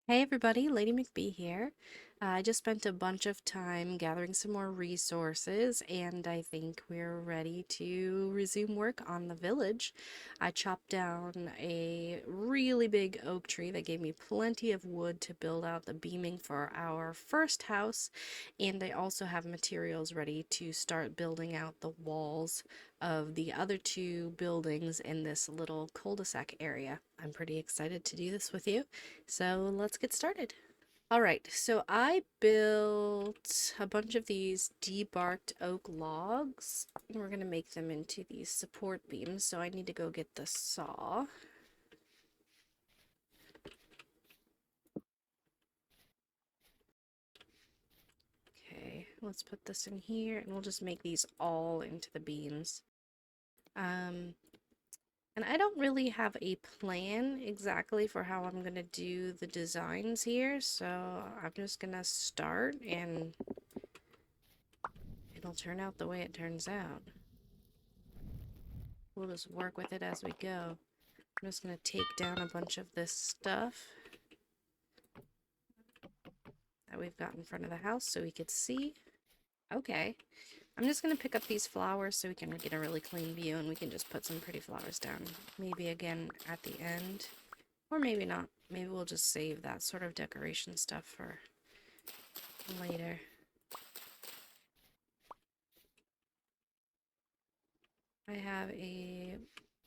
Hey everybody, Lady McBee here. I just spent a bunch of time gathering some more resources, and I think we're ready to resume work on the village. I chopped down a really big oak tree that gave me plenty of wood to build out the beaming for our first house, and I also have materials ready to start building out the walls of the other two buildings in this little cul-de-sac area. I'm pretty excited to do this with you. So let's get started. All right, so I built a bunch of these debarked oak logs. We're gonna make them into these support beams, so I need to go get the saw. Okay, let's put this in here, and we'll just make these all into the beams. Um, and I don't really have a plan exactly for how I'm gonna do the designs here, so I'm just gonna start and it'll turn out the way it turns out. We'll just work with it as we go. I'm just going to take down a bunch of this stuff that we've got in front of the house so we could see. Okay. I'm just going to pick up these flowers so we can get a really clean view and we can just put some pretty flowers down. Maybe again at the end. Or maybe not. Maybe we'll just save that sort of decoration stuff for later. I have a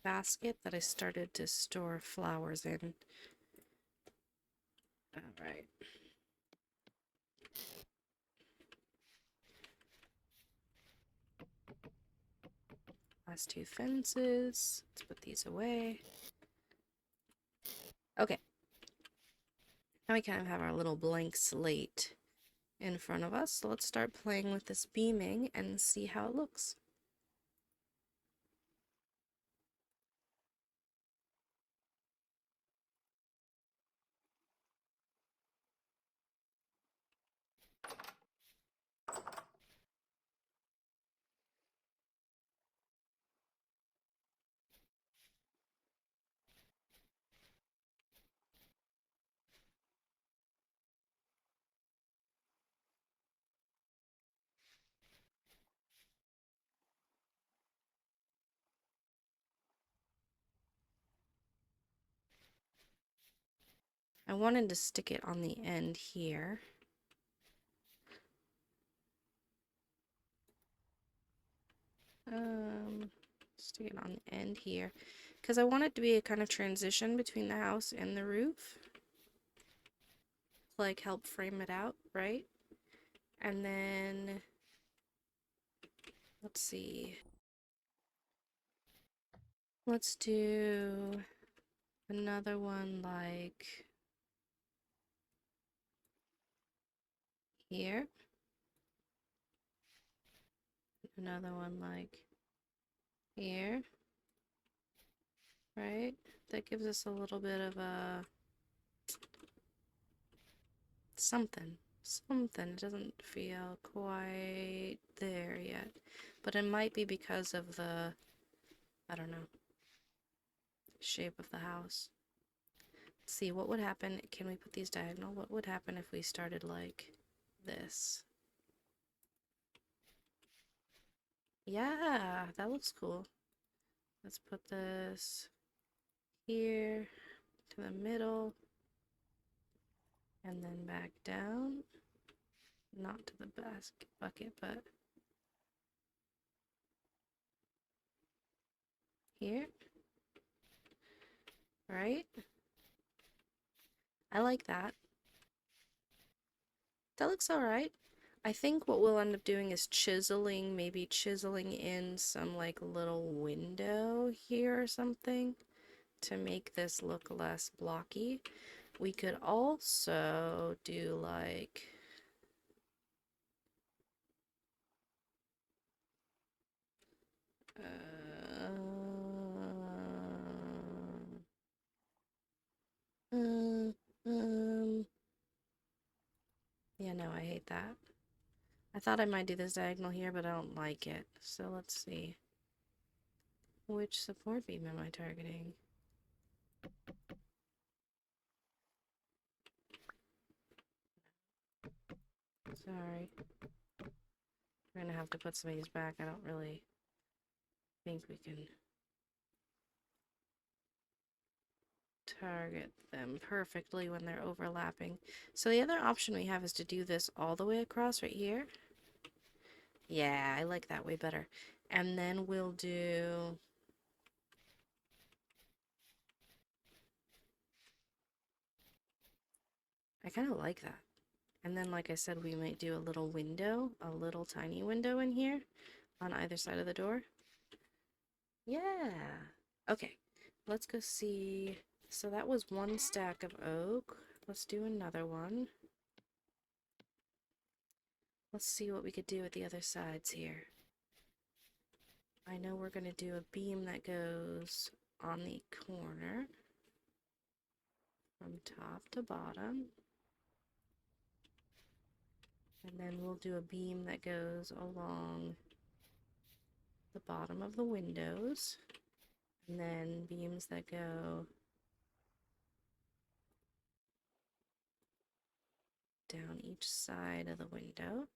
basket that I started to store flowers in. Alright. Last two fences. Let's put these away. Okay. Now we kind of have our little blank slate in front of us. So let's start playing with this beaming and see how it looks. I wanted to stick it on the end here. Stick it on the end here because I want it to be a kind of transition between the house and the roof. Like help frame it out, right? And then let's see. Let's do another one like here. Another one like here. Right? That gives us a little bit of a something. Something. It doesn't feel quite there yet. But it might be because of the, I don't know, shape of the house. Let's see, what would happen? Can we put these diagonal? What would happen if we started like this? Yeah, that looks cool. Let's put this here to the middle and then back down. Not to the basket bucket, but here. Right? I like that. That looks alright. I think what we'll end up doing is chiseling, maybe chiseling in some like little window here or something to make this look less blocky. We could also do like um, um, yeah, no, I hate that. I thought I might do this diagonal here, but I don't like it. So let's see. Which support beam am I targeting? Sorry. We're gonna have to put some of these back. I don't really think we can target them perfectly when they're overlapping. So the other option we have is to do this all the way across right here. Yeah, I like that way better. And then we'll do... I kind of like that. And then, like I said, we might do a little window, a little tiny window in here on either side of the door. Yeah. Okay, let's go see. So that was one stack of oak. Let's do another one. Let's see what we could do with the other sides here. I know we're going to do a beam that goes on the corner from top to bottom. And then we'll do a beam that goes along the bottom of the windows. And then beams that go down each side of the window.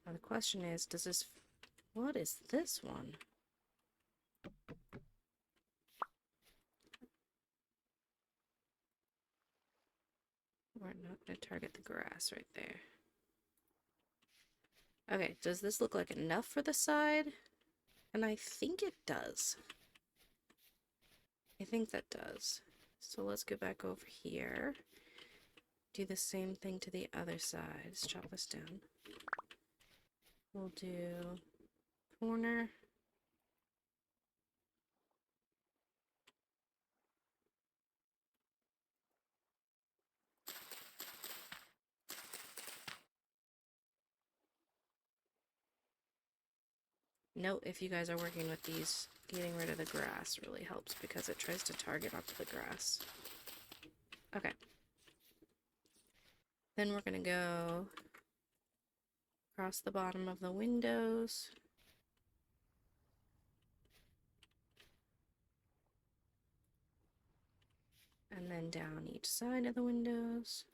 Now the question is, does this... What is this one? We're not going to target the grass right there. Okay, does this look like enough for the side? And I think it does. I think that does. So let's go back over here. Do the same thing to the other side. Let's chop this down. We'll do corner. Note, if you guys are working with these, getting rid of the grass really helps because it tries to target onto the grass. Okay. Then we're going to go across the bottom of the windows. And then down each side of the windows.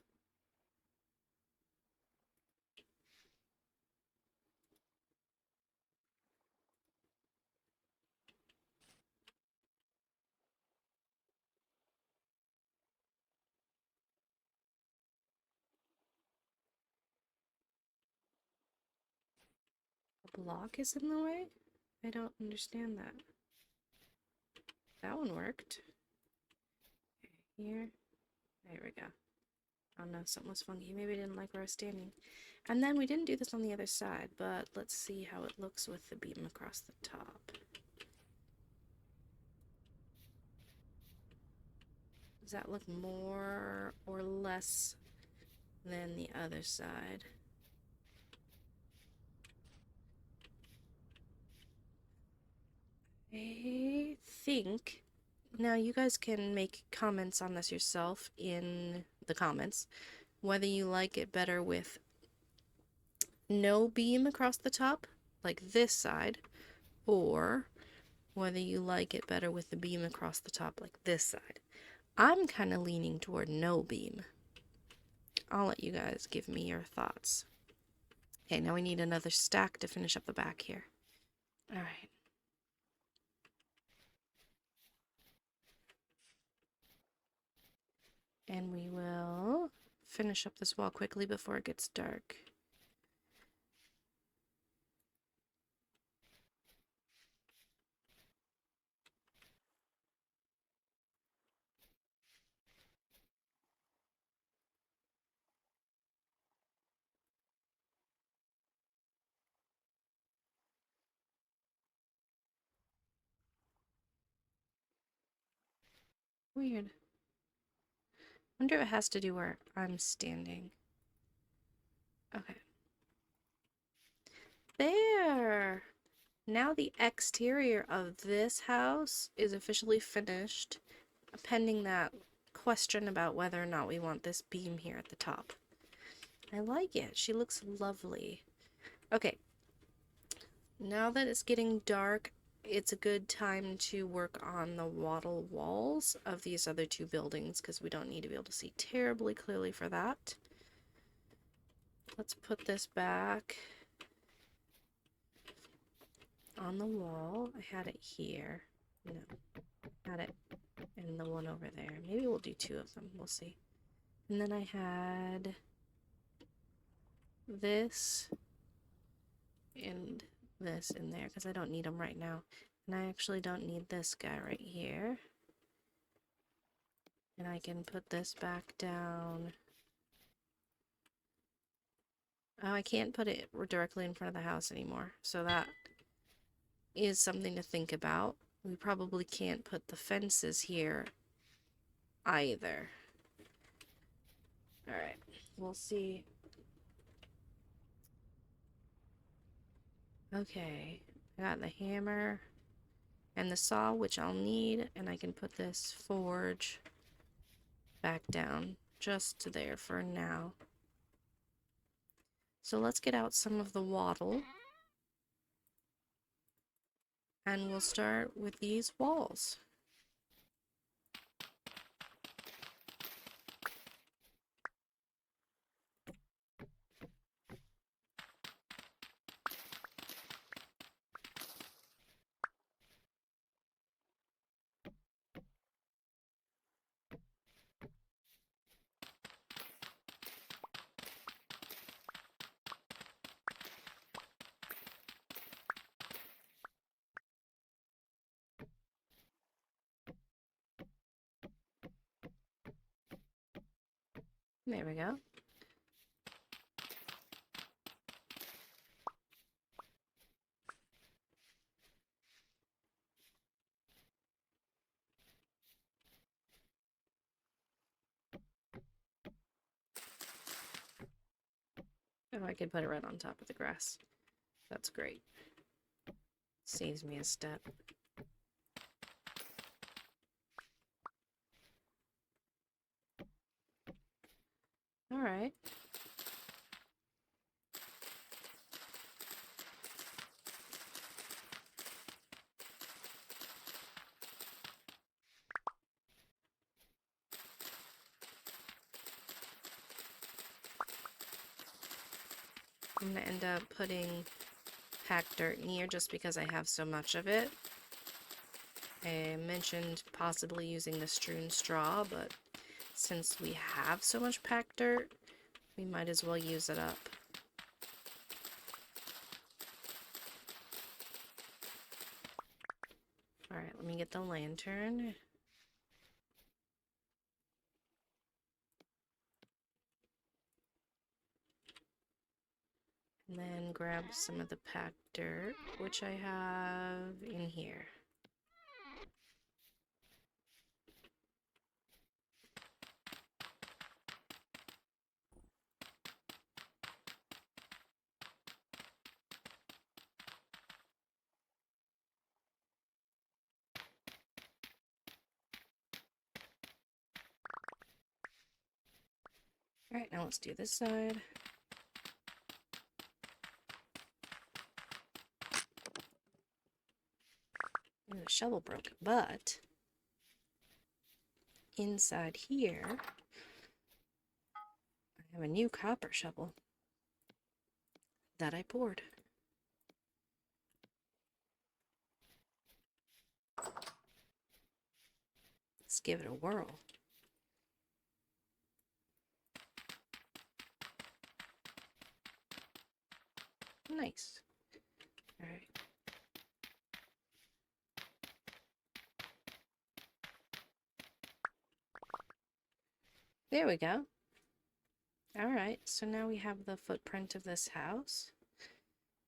A block is in the way? I don't understand that. That one worked. Okay, here. There we go. Oh no, something was funky. Maybe I didn't like where I was standing. And then we didn't do this on the other side, but let's see how it looks with the beam across the top. Does that look more or less than the other side? I think... Now you guys can make comments on this yourself in the comments. Whether you like it better with no beam across the top, like this side, or whether you like it better with the beam across the top like this side. I'm kind of leaning toward no beam. I'll let you guys give me your thoughts. Okay, now we need another stack to finish up the back here. Alright. And we will finish up this wall quickly before it gets dark. Weird. Wonder if it has to do where I'm standing. Okay. There! Now the exterior of this house is officially finished, pending that question about whether or not we want this beam here at the top. I like it. She looks lovely. Okay. Now that it's getting dark, it's a good time to work on the wattle walls of these other two buildings because we don't need to be able to see terribly clearly for that. Let's put this back on the wall. I had it here. No, had it in the one over there. Maybe we'll do two of them. We'll see. And then I had this and this in there because I don't need them right now. And I actually don't need this guy right here. And I can put this back down. Oh, I can't put it directly in front of the house anymore. So that is something to think about. We probably can't put the fences here either. Alright, we'll see. Okay, I got the hammer and the saw, which I'll need, and I can put this forge back down just to there for now. So let's get out some of the wattle, and we'll start with these walls. There we go. Oh, I could put it right on top of the grass. That's great. Saves me a step. Alright. I'm gonna end up putting packed dirt in here just because I have so much of it. I mentioned possibly using the strewn straw, but since we have so much packed dirt, we might as well use it up. Alright, let me get the lantern. And then grab some of the packed dirt, which I have in here. Alright, now let's do this side. Ooh, the shovel broke, but inside here, I have a new copper shovel that I poured. Let's give it a whirl. Nice. Alright. There we go. Alright, so now we have the footprint of this house.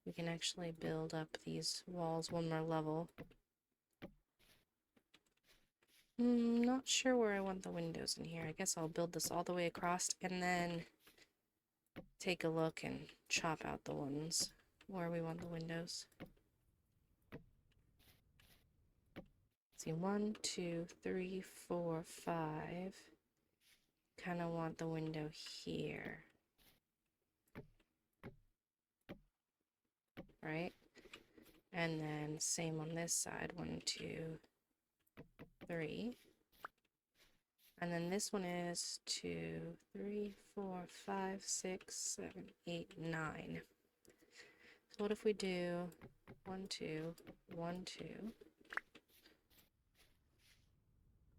We can actually build up these walls one more level. Not sure where I want the windows in here. I guess I'll build this all the way across and then take a look and chop out the ones where we want the windows. See, 1, 2, 3, 4, 5. Kind of want the window here. Right? And then same on this side, 1, 2, 3. And then this one is 2, 3, 4, 5, 6, 7, 8, 9. So what if we do 1, 2, 1, 2,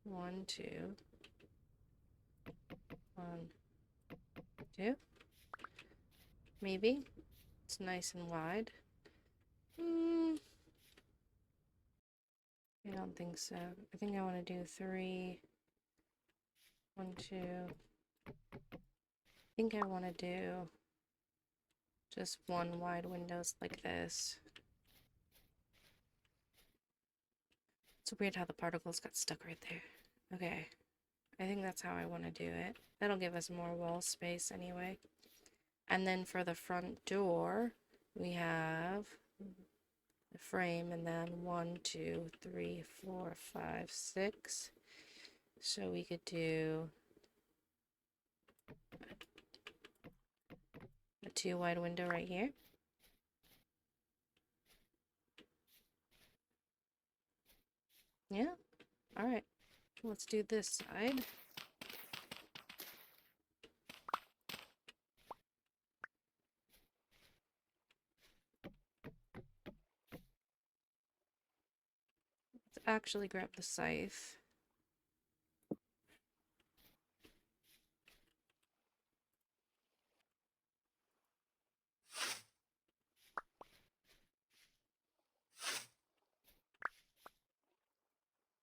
1, 2, 1, 2? Maybe. It's nice and wide. I don't think so. I think I want to do 3, 1, 2. I think I want to do just one wide windows like this. It's weird how the particles got stuck right there. Okay, I think that's how I want to do it. That'll give us more wall space anyway. And then for the front door, we have the frame and then 1, 2, 3, 4, 5, 6. So we could do a 2 wide window right here. Yeah, all right. Let's do this side. Let's actually grab the scythe.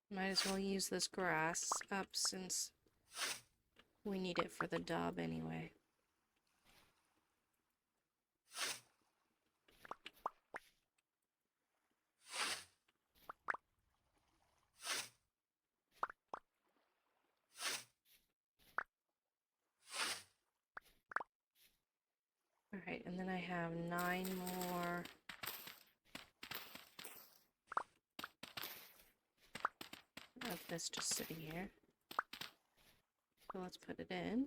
Might as well use this grass up since we need it for the daub anyway. Alright, and then I have 9 more. Of this just sitting here. So let's put it in.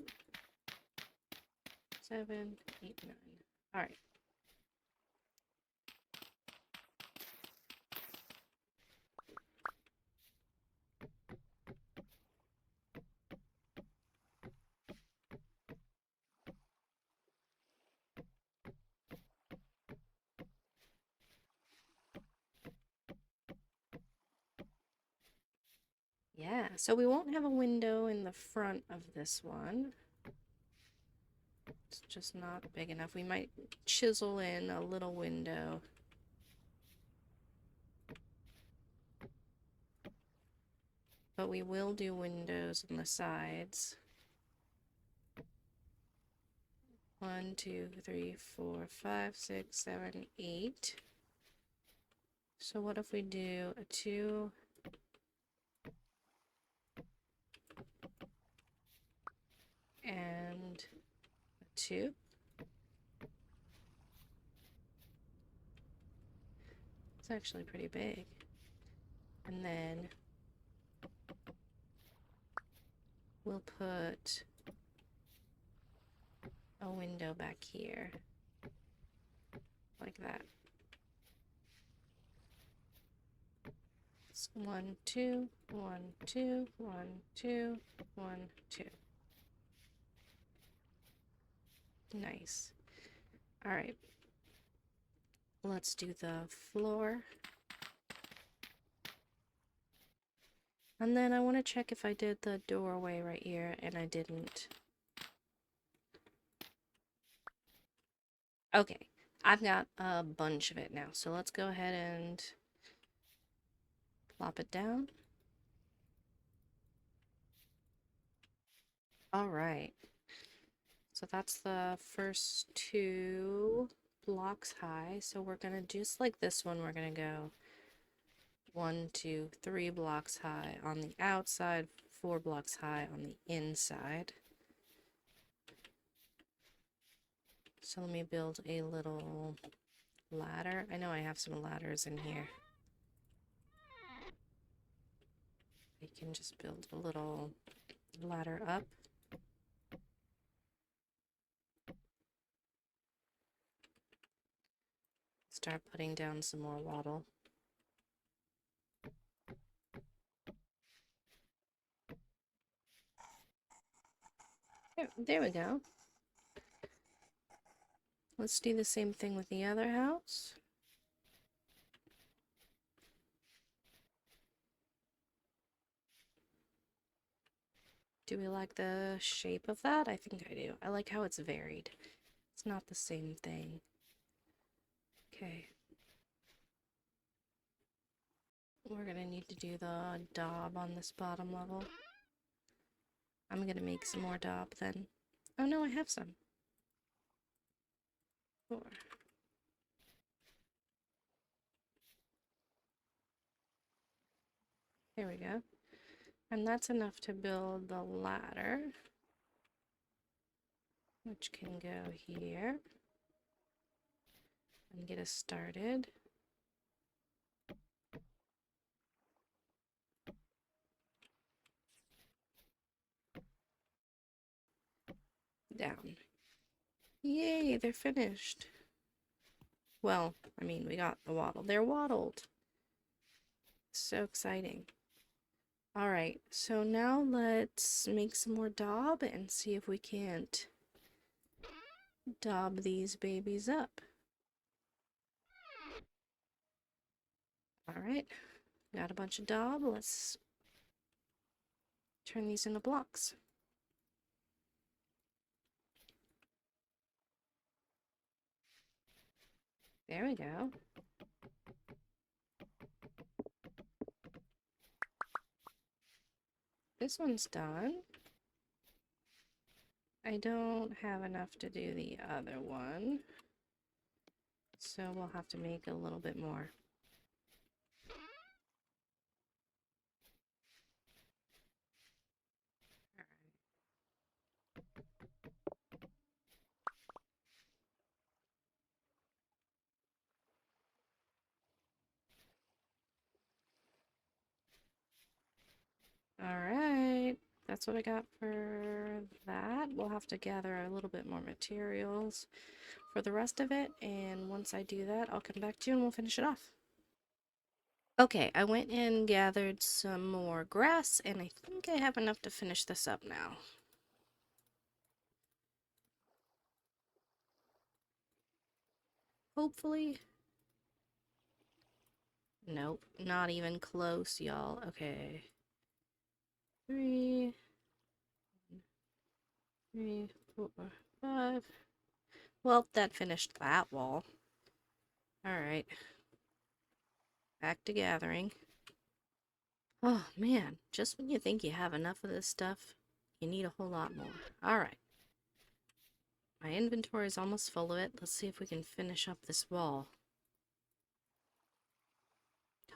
7, 8, 9. Alright. Yeah, so we won't have a window in the front of this one. It's just not big enough. We might chisel in a little window. But we will do windows on the sides. 1, 2, 3, 4, 5, 6, 7, 8. So what if we do a 2... and a 2? It's actually pretty big. And then we'll put a window back here, like that. It's 1, 2, 1, 2, 1, 2, 1, 2. Nice. All right. Let's do the floor. And then I want to check if I did the doorway right here, and I didn't. Okay, I've got a bunch of it now, so let's go ahead and plop it down. All right. So that's the first 2 blocks high. So we're gonna, just like this one, we're gonna go 1, 2, 3 blocks high on the outside, 4 blocks high on the inside. So let me build a little ladder. I know I have some ladders in here. We can just build a little ladder up. Start putting down some more wattle. There we go. Let's do the same thing with the other house. Do we like the shape of that? I think I do. I like how it's varied. It's not the same thing. Okay. We're gonna need to do the daub on this bottom level. I'm gonna make some more daub then. Oh no, I have some. 4. There we go. And that's enough to build the ladder, which can go here and get us started. Down. Yay, they're finished. Well, I mean, we got the wattle. They're wattled. So exciting. Alright, so now let's make some more daub and see if we can't daub these babies up. Alright, got a bunch of daub. Let's turn these into blocks. There we go. This one's done. I don't have enough to do the other one, so we'll have to make a little bit more. Alright, that's what I got for that. We'll have to gather a little bit more materials for the rest of it, and once I do that, I'll come back to you and we'll finish it off. Okay, I went and gathered some more grass, and I think I have enough to finish this up now. Hopefully. Nope, not even close, y'all. Okay. 3, 4, 5. Well, that finished that wall. Alright. Back to gathering. Oh, man. Just when you think you have enough of this stuff, you need a whole lot more. Alright. My inventory is almost full of it. Let's see if we can finish up this wall.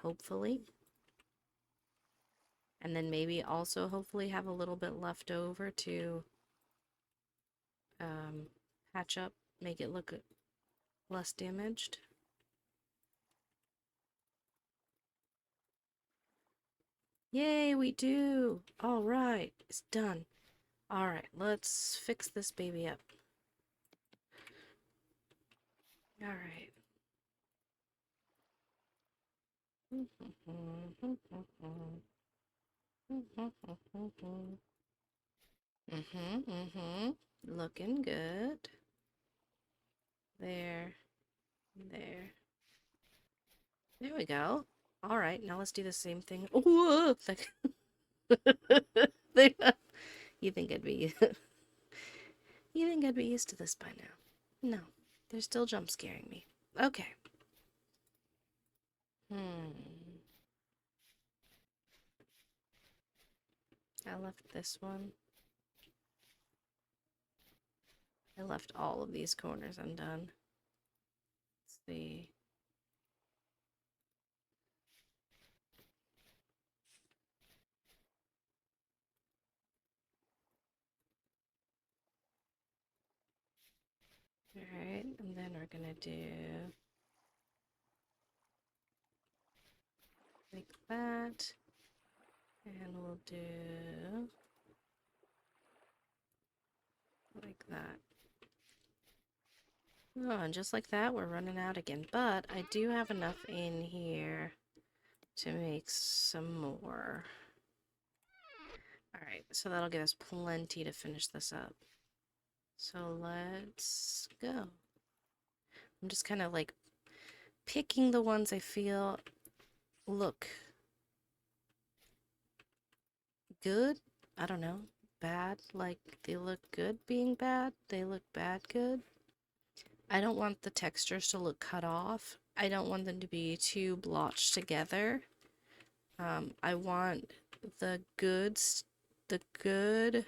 Hopefully. And then maybe also hopefully have a little bit left over to patch up, make it look less damaged. Yay, we do! Alright, it's done. Alright, let's fix this baby up. Alright. Looking good. There. There we go. Alright, now let's do the same thing. Ooh, you think I'd be you think I'd be used to this by now? No, they're still jump scaring me. Okay. I left this one. I left all of these corners undone. Let's see. Alright, and then we're gonna do like that. And we'll do like that. Oh, and just like that, we're running out again. But I do have enough in here to make some more. Alright, so that'll give us plenty to finish this up. So let's go. I'm just kind of like picking the ones I feel look good. I don't know. Bad. Like they look good being bad. They look bad good. I don't want the textures to look cut off. I don't want them to be too blotched together. I want the goods, the good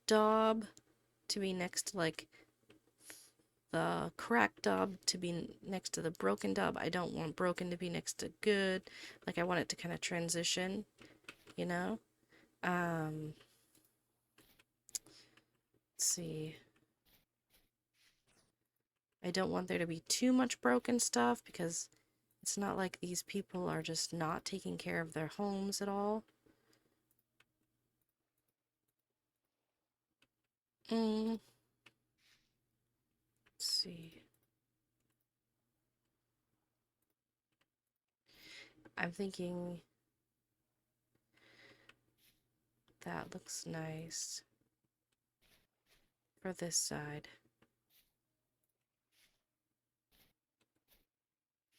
daub to be next to like the cracked daub to be next to the broken daub. I don't want broken to be next to good. Like I want it to kind of transition, you know? Let's see. I don't want there to be too much broken stuff because it's not like these people are just not taking care of their homes at all. Let's see. I'm thinking that looks nice for this side.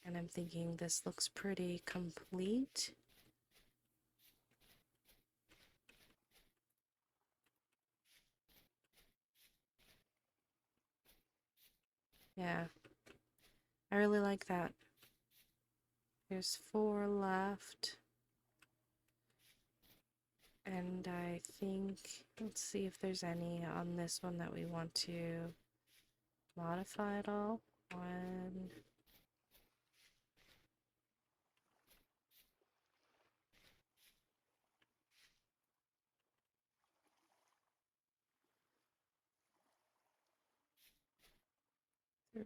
And I'm thinking this looks pretty complete. Yeah, I really like that. There's 4 left. And I think, let's see if there's any on this one that we want to modify at all. 1,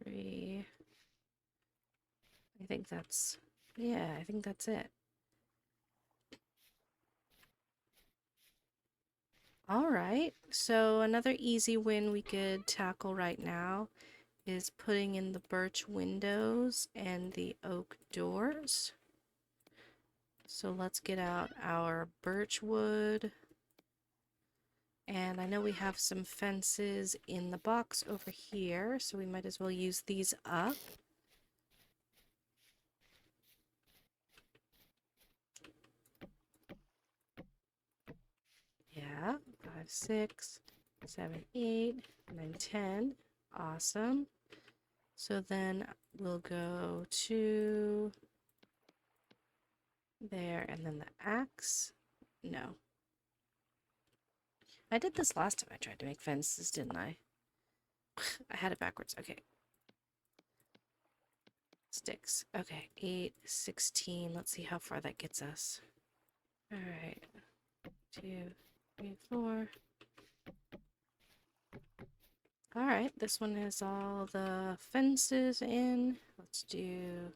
3. I think that's, yeah, I think that's it. All right, so another easy win we could tackle right now is putting in the birch windows and the oak doors. So let's get out our birch wood. And I know we have some fences in the box over here, so we might as well use these up. Yeah, 5, 6, 7, 8, 9, 10. Awesome. So then we'll go to there, and then the axe. No. I did this last time I tried to make fences, didn't I? I had it backwards. Okay. Sticks. Okay, 8, 16. Let's see how far that gets us. Alright. 2, 3, 4. Alright, this one has all the fences in. Let's do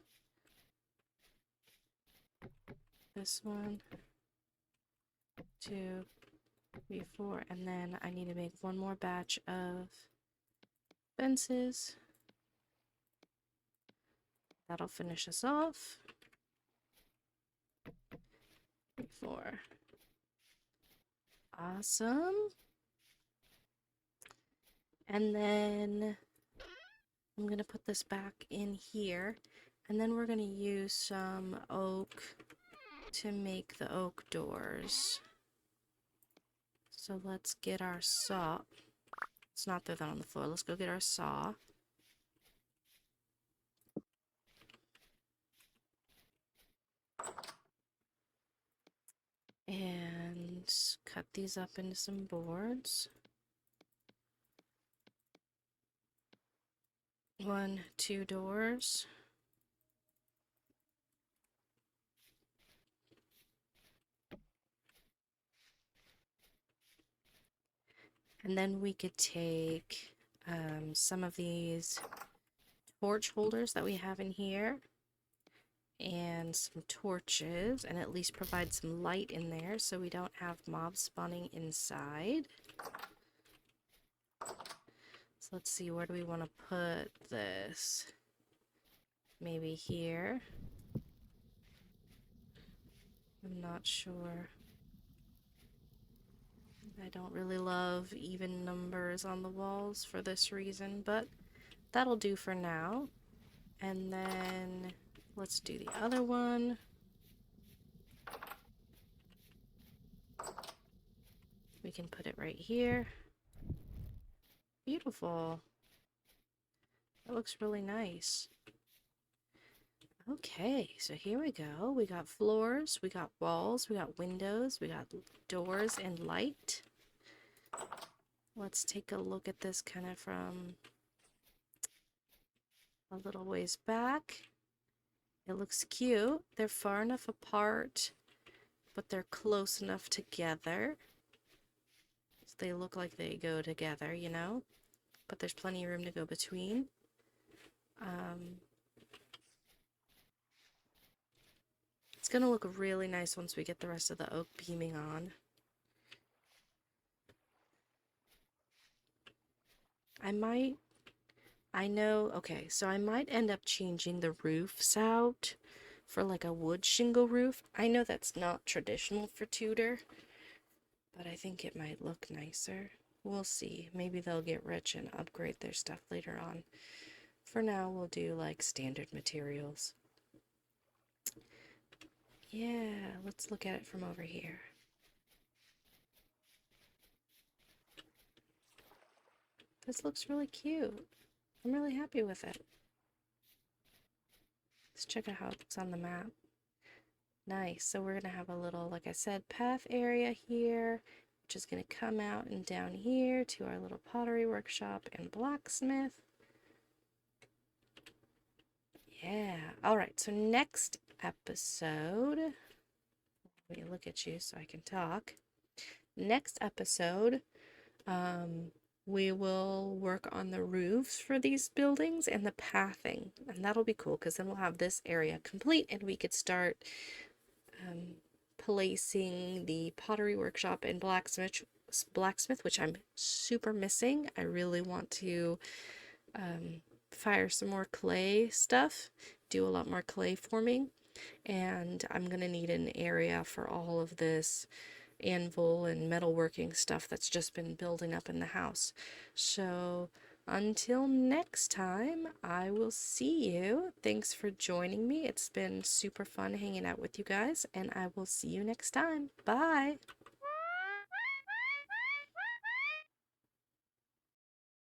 this one. 2, 3, 4. And then I need to make one more batch of fences. That'll finish us off. 3, 4. Awesome. And then I'm going to put this back in here. And then we're going to use some oak to make the oak doors. So let's get our saw. Let's not throw that on the floor. Let's go get our saw. And cut these up into some boards. 1, 2 doors. And then we could take some of these torch holders that we have in here and some torches and at least provide some light in there so we don't have mobs spawning inside. So So let's see, where do we want to put this? Maybe here. I'm not sure. I don't really love even numbers on the walls for this reason, but that'll do for now. And then let's do the other one. We can put it right here. Beautiful. That looks really nice. Okay, so here we go. We got floors, we got walls, we got windows, we got doors and light. Let's take a look at this kind of from a little ways back. It looks cute. They're far enough apart, but they're close enough together. So they look like they go together, you know? But there's plenty of room to go between. It's gonna look really nice once we get the rest of the oak beaming on. Okay, so I might end up changing the roofs out for like a wood shingle roof. I know that's not traditional for Tudor, but I think it might look nicer. We'll see. Maybe they'll get rich and upgrade their stuff later on. For now, we'll do like standard materials. Yeah, let's look at it from over here. This looks really cute. I'm really happy with it. Let's check out how it looks on the map. Nice. So we're going to have a little, like I said, path area here, which is going to come out and down here to our little pottery workshop and blacksmith. Yeah. All right. So next episode, let me look at you so I can talk. Next episode, we will work on the roofs for these buildings and the pathing, and that'll be cool because then we'll have this area complete and we could start placing the pottery workshop and blacksmith, which I'm super missing. I really want to fire some more clay stuff, do a lot more clay forming, and I'm gonna need an area for all of this anvil and metalworking stuff that's just been building up in the house. So until next time, I will see you. Thanks for joining me. It's been super fun hanging out with you guys, and I will see you next time. Bye.